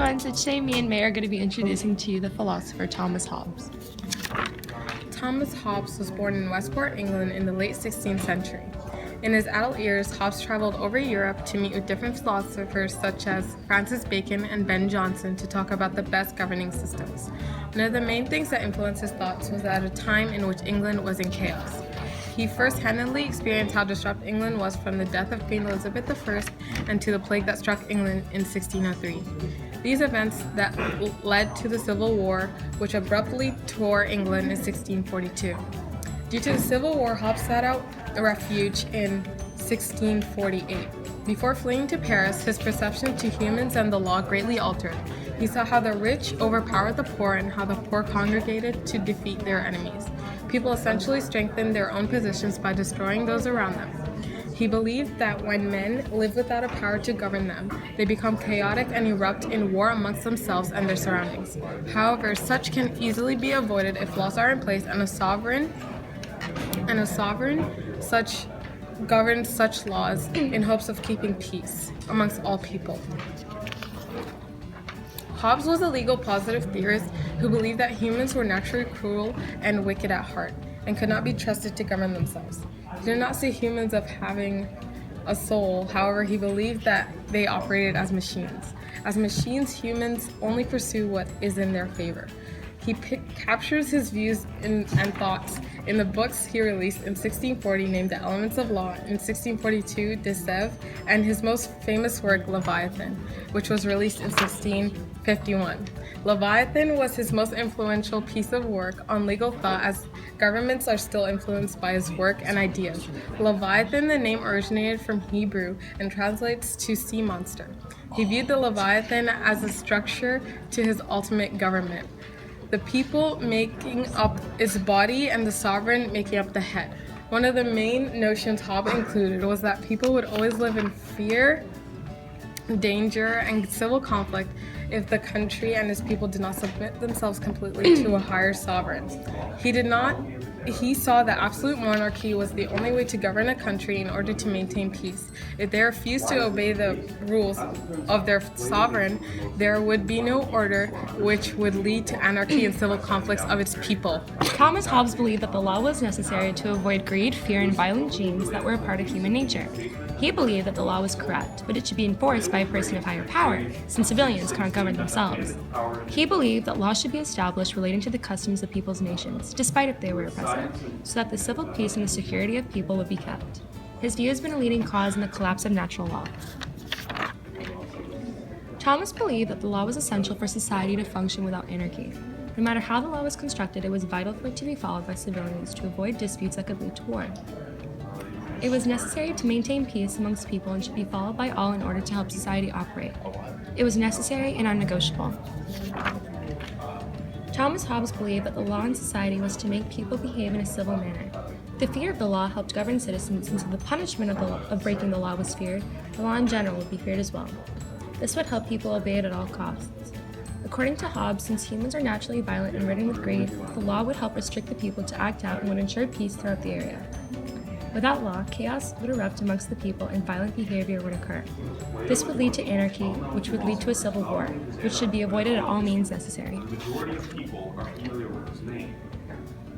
everyone, so today me and May are going to be introducing to you the philosopher Thomas Hobbes. Thomas Hobbes was born in Westport, England in the late 16th century. In his adult years, Hobbes traveled over Europe to meet with different philosophers such as Francis Bacon and Ben Jonson to talk about the best governing systems. One of the main things that influenced his thoughts was at a time in which England was in chaos. He first-handedly experienced how disrupted England was from the death of Queen Elizabeth I and to the plague that struck England in 1603. These events that led to the Civil War, which abruptly tore England in 1642. Due to the Civil War, Hobbes sought out a refuge in 1648. Before fleeing to Paris, his perception to humans and the law greatly altered. He saw how the rich overpowered the poor and how the poor congregated to defeat their enemies. People essentially strengthened their own positions by destroying those around them. He believed that when men live without a power to govern them, they become chaotic and erupt in war amongst themselves and their surroundings. However, such can easily be avoided if laws are in place and a sovereign such governs such laws in hopes of keeping peace amongst all people. Hobbes was a legal positive theorist who believed that humans were naturally cruel and wicked at heart and could not be trusted to govern themselves. He did not see humans as having a soul, however, he believed that they operated as machines. As machines, humans only pursue what is in their favor. He captures his views and thoughts in the books he released in 1640 named The Elements of Law, in 1642 De Sève, and his most famous work Leviathan, which was released in 1651. Leviathan was his most influential piece of work on legal thought, as governments are still influenced by his work and ideas. Leviathan, the name originated from Hebrew and translates to sea monster. He viewed the Leviathan as a structure to his ultimate government. The people making up its body and the sovereign making up the head. One of the main notions Hobbes included was that people would always live in fear, danger, and civil conflict if the country and its people did not submit themselves completely to a higher sovereign. He saw that absolute monarchy was the only way to govern a country in order to maintain peace. If they refused to obey the rules of their sovereign, there would be no order, which would lead to anarchy and civil conflicts of its people. Thomas Hobbes believed that the law was necessary to avoid greed, fear, and violent genes that were a part of human nature. He believed that the law was correct, but it should be enforced by a person of higher power, since civilians can't govern themselves. He believed that laws should be established relating to the customs of people's nations, despite if they were oppressive, so that the civil peace and the security of people would be kept. His view has been a leading cause in the collapse of natural law. Thomas believed that the law was essential for society to function without anarchy. No matter how the law was constructed, it was vital for it to be followed by civilians to avoid disputes that could lead to war. It was necessary to maintain peace amongst people and should be followed by all in order to help society operate. It was necessary and non-negotiable. Thomas Hobbes believed that the law in society was to make people behave in a civil manner. The fear of the law helped govern citizens, and since the punishment of breaking the law was feared, the law in general would be feared as well. This would help people obey it at all costs. According to Hobbes, since humans are naturally violent and ridden with greed, the law would help restrict the people to act out and would ensure peace throughout the area. Without law, chaos would erupt amongst the people and violent behavior would occur. This would lead to anarchy, which would lead to a civil war, which should be avoided at all means necessary. The majority of people are familiar with his name.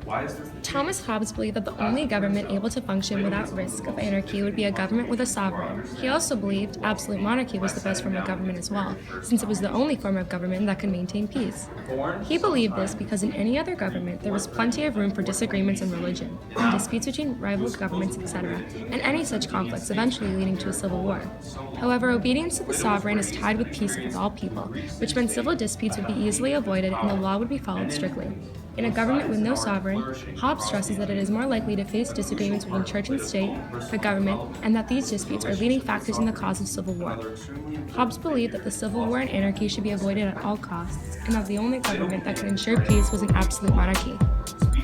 Why is this? Thomas Hobbes believed that the only government able to function without risk of anarchy would be a government with a sovereign. He also believed absolute monarchy was the best form of government as well, since it was the only form of government that could maintain peace. He believed this because in any other government there was plenty of room for disagreements in religion, disputes between rival governments, etc., and any such conflicts eventually leading to a civil war. However, obedience to the sovereign is tied with peace with all people, which meant civil disputes would be easily avoided and the law would be followed strictly. In a government with no sovereign, Hobbes stresses that it is more likely to face disagreements between church and state, the government, and that these disputes are leading factors in the cause of civil war. Hobbes believed that the civil war and anarchy should be avoided at all costs, and that the only government that could ensure peace was an absolute monarchy.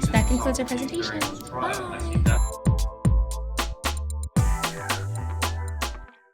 So that concludes our presentation. Bye!